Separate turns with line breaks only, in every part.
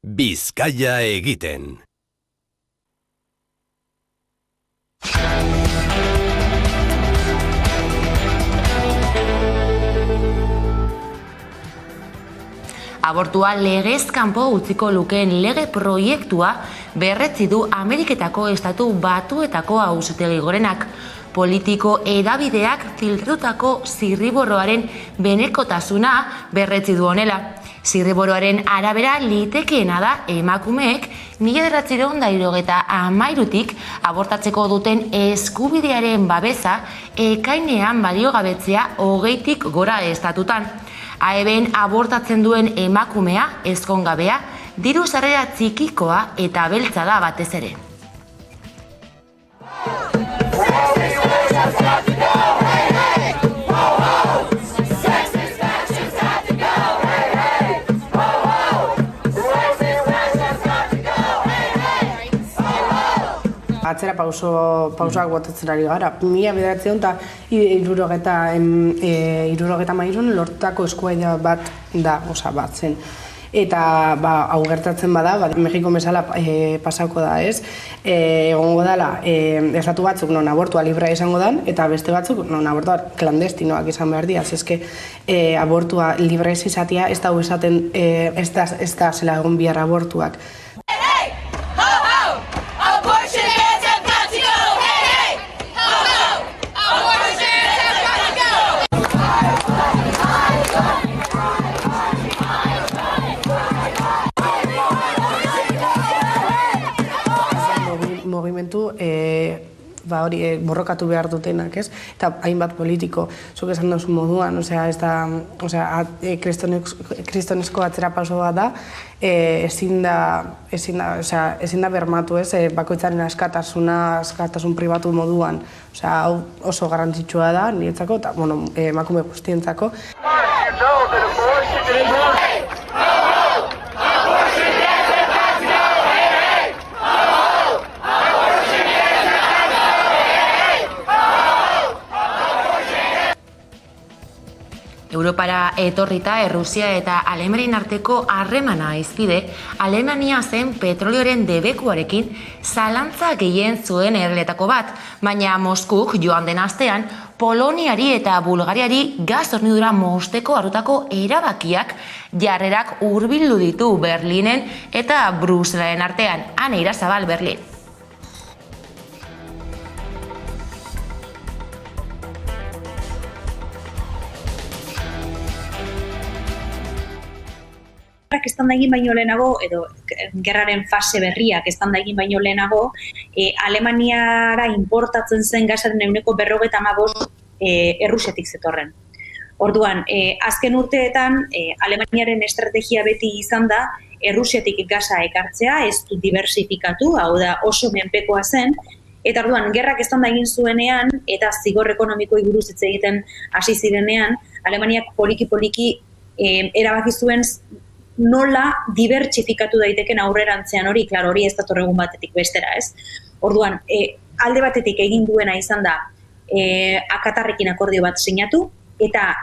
Bizkaia egiten.
Abortua legez kanpo utziko lukeen lege proiektua berretsi du Ameriketako Estatu Batuetako Auzitegi Gorenak. Politiko edabideak filtratutako zirriborroaren benekotasuna berretsi du honela. Zirriborroaren arabera litekeena da emakumeek 1973tik abortatzeko duten eskubidearen babesa ekainean baliogabetzea 20tik gora estatutan. Aeben abortatzen duen emakumea, ezkongabea, diru sarrera txikikoa eta beltza da batez ere.
Atzera pausoak botatzen ari gara. 1973 lortutako eskuaida bat da, bat zen. Eta hau gertatzen bada, Mexiko bezala pasauko da, ez? Egongo dela, estatu batzuk non abortua librea izango dan, eta beste batzuk non abortua klandestinoak izan behar dira. Eske abortua librea izatea ez da esaten ez da zela egon bihar abortuak. Mugimendu borrokatu behar dutenak, ez? Eta hainbat politiko, zuk esan duzu moduan, kristonezko atzera pauso bat da, ezin da bermatu, ez? Bakoitzaren askatasun pribatu moduan, hau oso garrantzitsua da, niretzako, eta emakume guztientzako.
Europara etorrita Errusia eta Alemaniaren arteko harremana hizpide, Alemania zen petrolioaren debekuarekin zalantza gehien zuen herrietako bat, baina Moskuk joan den astean Poloniari eta Bulgariari gas hornidura mozteko hartutako erabakiak jarrerak hurbildu ditu Berlinen eta Bruselaren artean. Ane Irasabal, Berlin.
Estan da egin baino lehenago, edo gerraren fase berriak estan da egin baino lehenago, Alemaniara importatzen zen gasaren 95% Errusiatik zetorren. Orduan, azken urteetan, Alemaniaren estrategia beti izan da, Errusiatik gasa ekartzea, ez du diversifikatu, hau da oso menpekoa zen, eta orduan, gerrak estan da egin zuenean, eta zigor ekonomikoi buruz hitz egiten hasi zirenean, Alemaniak poliki-poliki erabaki zuen nola dibertsifikatu daiteken aurrerantzean hori, klaro, hori ez dator egun batetik bestera, ez? Orduan, alde batetik egin duena izan da Katarrekin akordio bat sinatu, eta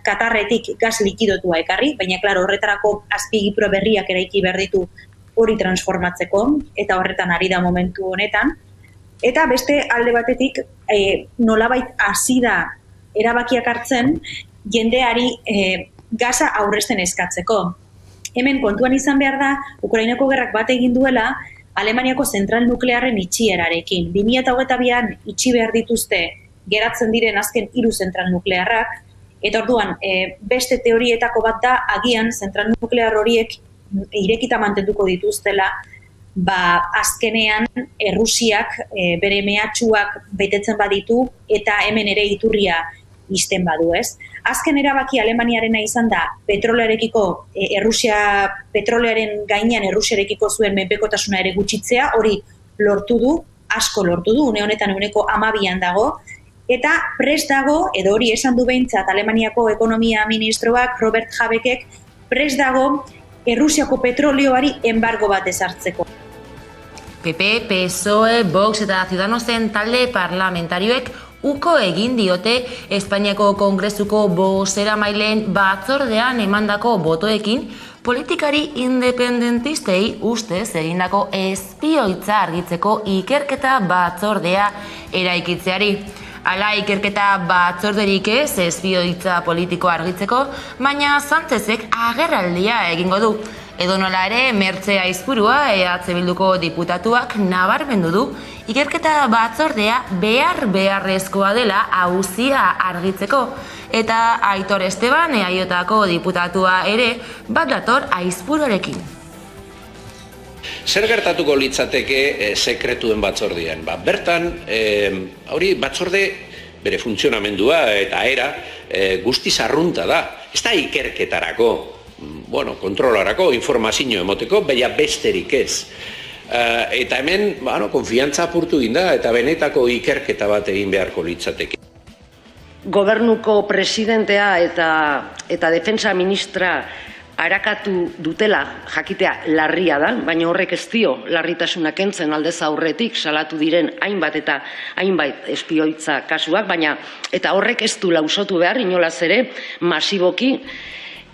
Katarretik gas likidotua ekarri, baina, klaro, horretarako azpigipro berriak eraiki behar ditu hori transformatzeko, eta horretan ari da momentu honetan. Eta beste alde batetik, nolabait hasi da erabakiak hartzen, jendeari gasa aurrezten eskatzeko. Hemen kontuan izan behar da, Ukrainako gerrak bat egin duela, Alemaniako zentral nuklearren itxierarekin. 2022an itxi behar dituzte geratzen diren azken 3 zentral nuklearrak, eta orduan, beste teorietako bat da, agian zentral nuklear horiek irekita mantenduko dituztela, azkenean Errusiak bere mehatxuak betetzen baditu, eta hemen ere iturria izten badu, ez? Azken erabaki Alemaniarena izan da petrolearekiko, petrolearen gainean Errusiarekiko zuen menpekotasuna ere gutxitzea, hori lortu du, asko lortu du, une honetan 12an dago, eta prest dago, edo hori esan du behintzat Alemaniako ekonomia ministroak, Robert Habekek, prest dago Errusiako petrolioari embargo bat ezartzeko.
PP, PSOE, Vox eta Ciudadanosen talde parlamentarioek uko egin diote Espainiako Kongresuko bozeramaileen batzordean emandako botoekin Politikari independentistei ustez egindako espioitza argitzeko ikerketa batzordea eraikitzeari. Hala ikerketa batzorderik ez espioitza politikoa argitzeko, baina Sánchezek agerraldia egingo du. Edonola ere, Mertxe Aizpurua EH Bilduko diputatuak nabarmendu du ikerketa batzordea beharrezkoa dela auzia argitzeko. Eta Aitor Esteban EAJko diputatua ere bat dator Aizpuruarekin.
Zer gertatuko litzateke sekretuen batzordean? Bertan, hori batzorde bere funtzionamendua eta era guztiz arrunta da. Ez da ikerketarako, kontrolarako, informazio emoteko, baina besterik ez. Eta hemen, konfiantza apurtu ginda eta benetako ikerketa bat egin beharko litzateke.
Gobernuko presidentea eta defensa ministra arakatu dutela jakitea larria da, baina horrek ez dio larritasuna kentzen aldez aurretik salatu diren hainbait espioitza kasuak, baina eta horrek ez du lausotu behar inolaz ere masiboki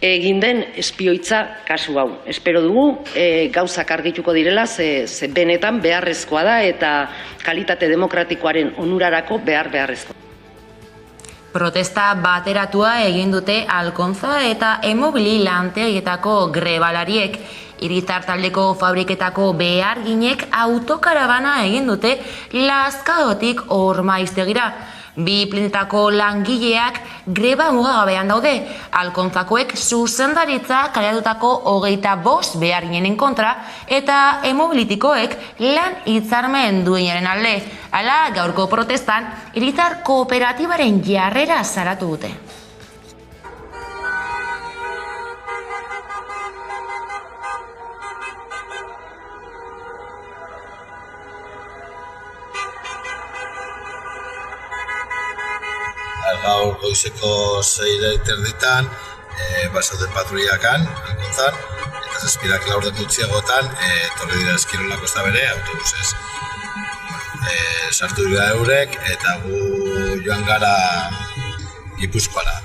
egin den espioitza kasu hau. Espero dugu gauzak argituko direla, ze benetan beharrezkoa da eta kalitate demokratikoaren onurarako beharrezkoa.
Protesta bateratua egin dute Alkontza eta Emobili lantegietako grebalariek. Hiritar taldeko fabriketako beharginek autokarabana egin dute Lazkaotik Ormaiztegira. Bi planetako langileak greba mugagabean daude. Alkontzakoek zuzendaritza kaleratutako 25 beharginen kontra eta Emobilitikoek lan hitzarmen duenaren alde. Hala, gaurko protestan, hiritar kooperatibaren jarrera salatu dute.
Gaur goizeko 6:30 basauden patruliakan, Alkontzan, eta 7:40 gutxiagotan etorri dira Eskirola Kosta Bere autobusez. Sartu dira eurek eta gu joan gara Gipuzkoara.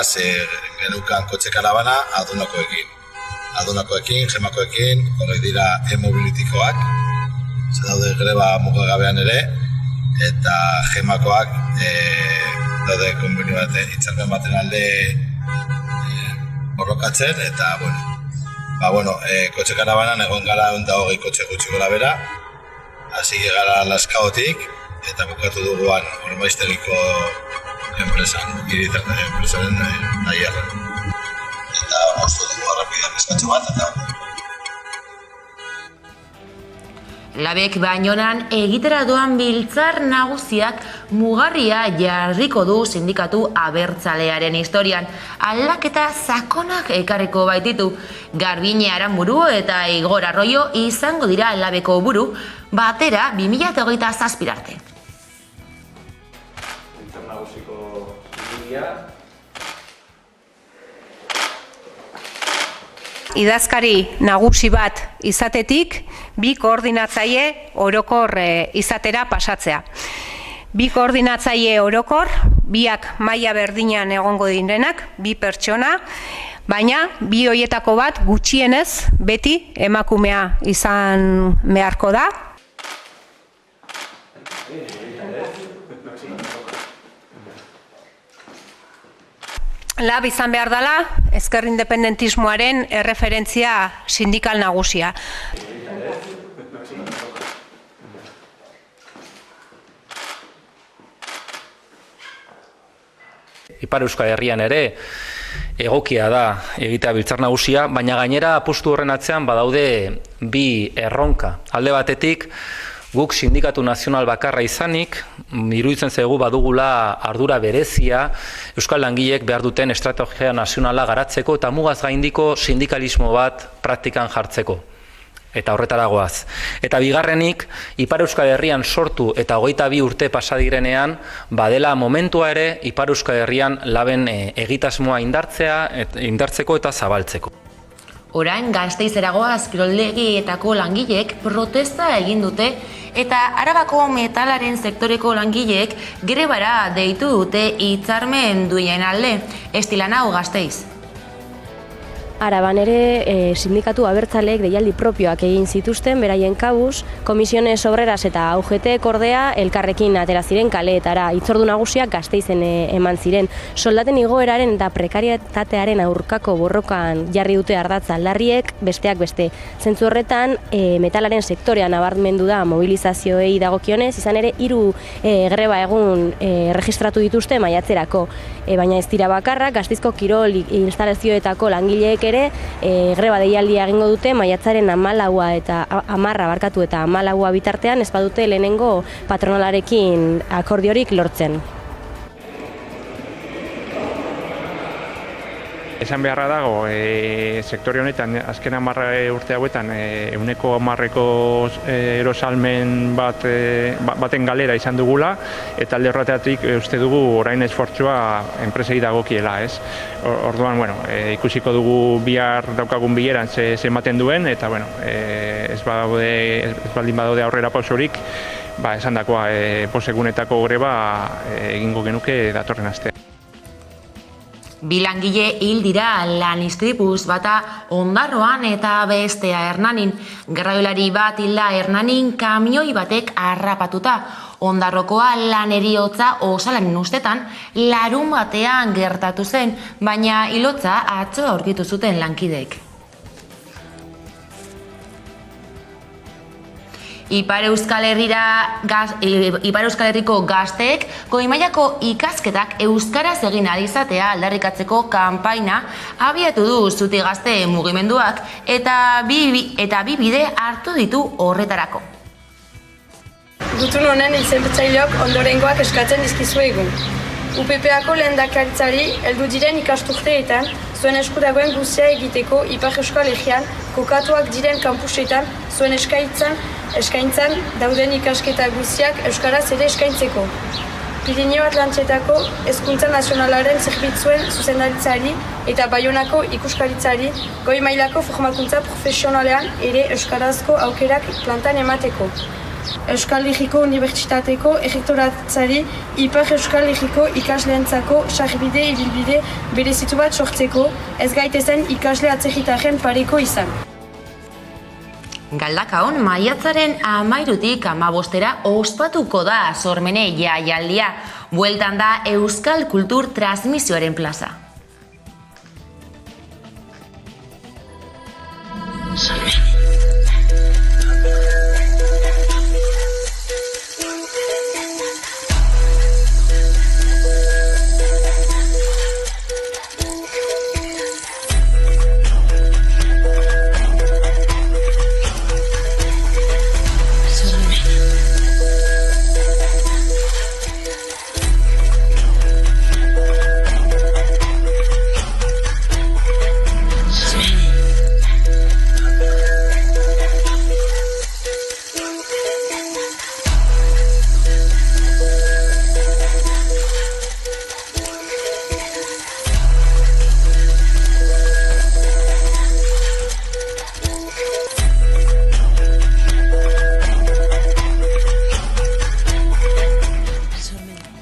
Ze genukan kotxe karabana Adunakoekin, Gemakoekin, horrek dira Emobilitikoak, ze daude greba mugagabean ere, eta Gemakoak daude konbenio bat hitzarmen baten alde borrokatzen, eta kotxe karabanan egon gara 120 kotxe gutxi gora bera, hasi gara Lazkaotik eta bukatu duguan Ormaiztegiko enpresaren taierran. Eta moztu dugu arrapida pizkatxo bat, eta
Labek Baionan egitera doan biltzar nagusiak mugarria jarriko du sindikatu abertzalearen historian. Aldaketa sakonak ekarriko baititu. Garbine Aranburu eta Igor Arroyo izango dira Labeko buru, batera 2027 arte.
Biltzar nagusiko zigilia.
Idazkari nagusi bat izatetik, bi koordinatzaile orokor izatera pasatzea. Bi koordinatzaile orokor, biak maila berdinean egongo direnak, bi pertsona, baina bi horietako bat gutxienez beti emakumea izan beharko da. Lab izan behar dela, ezker independentismoaren erreferentzia sindikal nagusia.
Ipar Euskal Herrian ere egokia da egitea biltzar nagusia, baina gainera apustu horren atzean badaude bi erronka. Alde batetik, guk sindikatu nazional bakarra izanik, iruditzen zaigu badugula ardura berezia Euskal Langileek behar duten estrategia nazionala garatzeko eta mugaz gaindiko sindikalismo bat praktikan jartzeko. Eta horretara goaz. Eta bigarrenik, Ipar Euskal Herrian sortu eta 22 urte pasadirenean, badela momentua ere Ipar Euskal Herrian laben egitasmoa indartzeko eta zabaltzeko.
Orain Gasteizeragoaz kiroldegietako langileek protesta egin dute eta Arabako metalaren sektoreko langileek grebara deitu dute hitzarmen duinen alde. Estilan hau Gasteiz.
Araban ere sindikatu abertzaleek deialdi propioak egin zituzten, beraien kabuz, Komisiones Obreras eta UGT ordea elkarrekin atera ziren kaleetara. Hitzordu nagusiak Gasteizen eman ziren. Soldaten igoeraren eta prekarietatearen aurkako borrokan jarri dute ardatz aldarriek, besteak beste. Zentzu horretan, metalaren sektorean nabarmendu da mobilizazioei dagokionez, izan ere 3 greba egun registratu dituzte maiatzerako. Baina ez dira bakarrak, Gasteizko kirol instalazioetako langileek ere greba deialdia egingo dute maiatzaren 14 eta 14 bitartean ez badute lehenengo patronalarekin akordiorik lortzen.
Esan beharra dago, sektore honetan azken 10 urte hauetan 110% erosalmen baten galera izan dugula, eta alde horretatik uste dugu orain esfortzua enpresei dagokiela, ez? Orduan, ikusiko dugu bihar daukagun bileran ze ematen duen, eta ez baldin badaude aurrera pausorik, esandakoa posegunetako greba egingo genuke datorren astean.
Bi langile hil dira lan istripuz, bata Ondarroan eta bestea Hernanin. Garraioilari bat hilda Hernanin kamioi batek harrapatuta. Ondarrokoa lan heriotza osalanen ustetan larun batean gertatu zen, baina hilotza atzo aurkitu zuten lankideek. Ipar Euskal Herriko gazteek goi-mailako ikasketak euskaraz egin ahal izatea aldarrikatzeko kanpaina abiatu du Zuti Gazte mugimenduak eta bi bide hartu ditu horretarako.
Gutun honen izenpetzaileok ondorengoak eskatzen dizkizuegu. UPPako lehendakaritzari heldu diren ikasturteetan zuen esku dagoen guztia egiteko Ipar Euskal Herrian kokatuak diren kampusetan zuen eskaintzan dauden ikasketa guztiak euskaraz ere eskaintzeko. Pirineo Atlantzetako Hezkuntza Nazionalaren zerbitzuen zuzendaritzari eta Baionako ikuskaritzari goi mailako formakuntza profesionalean ere euskarazko aukerak plantan emateko. Euskal Herriko Unibertsitateko errektoratzari Ipar Euskal Herriko ikasleentzako sarbide ibilbide berezitu bat sortzeko, ez gaitezen ikasle atzerritarren pareko izan.
Galdakaon maiatzaren 13-tik 15-era ospatuko da Sormene jaialdia. Bueltan da Euskal Kultur Transmisioaren plaza.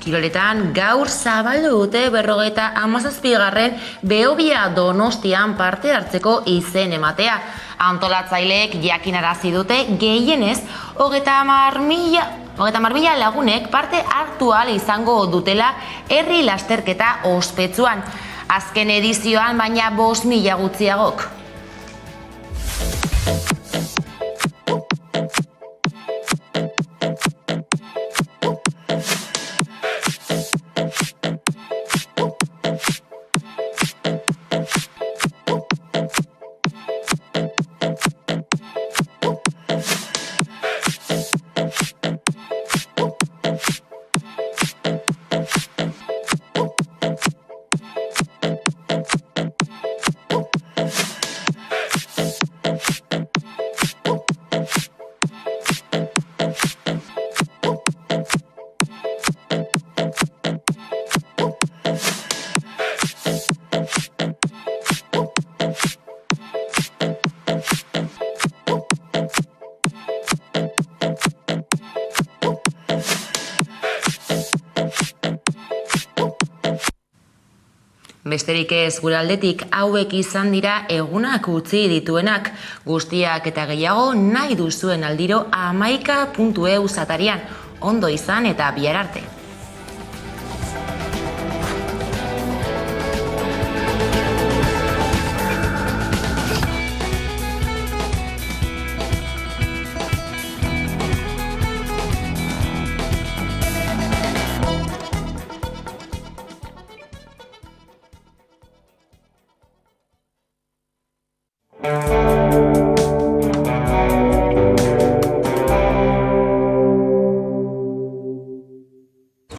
Kiroletan gaur zabaldu dute 57. Behobia Donostian parte hartzeko izen ematea. Antolatzaileek jakinarazi dute gehienez 30.000 lagunek parte hartu ahal izango dutela herri lasterketa ospetsuan. Azken edizioan baina 5.000 gutxiagok. Besterik ez gure aldetik hauek izan dira egunak utzi dituenak, guztiak eta gehiago nahi duzuen aldiro 11.eu atarian. Ondo izan eta bihar arte.
Thank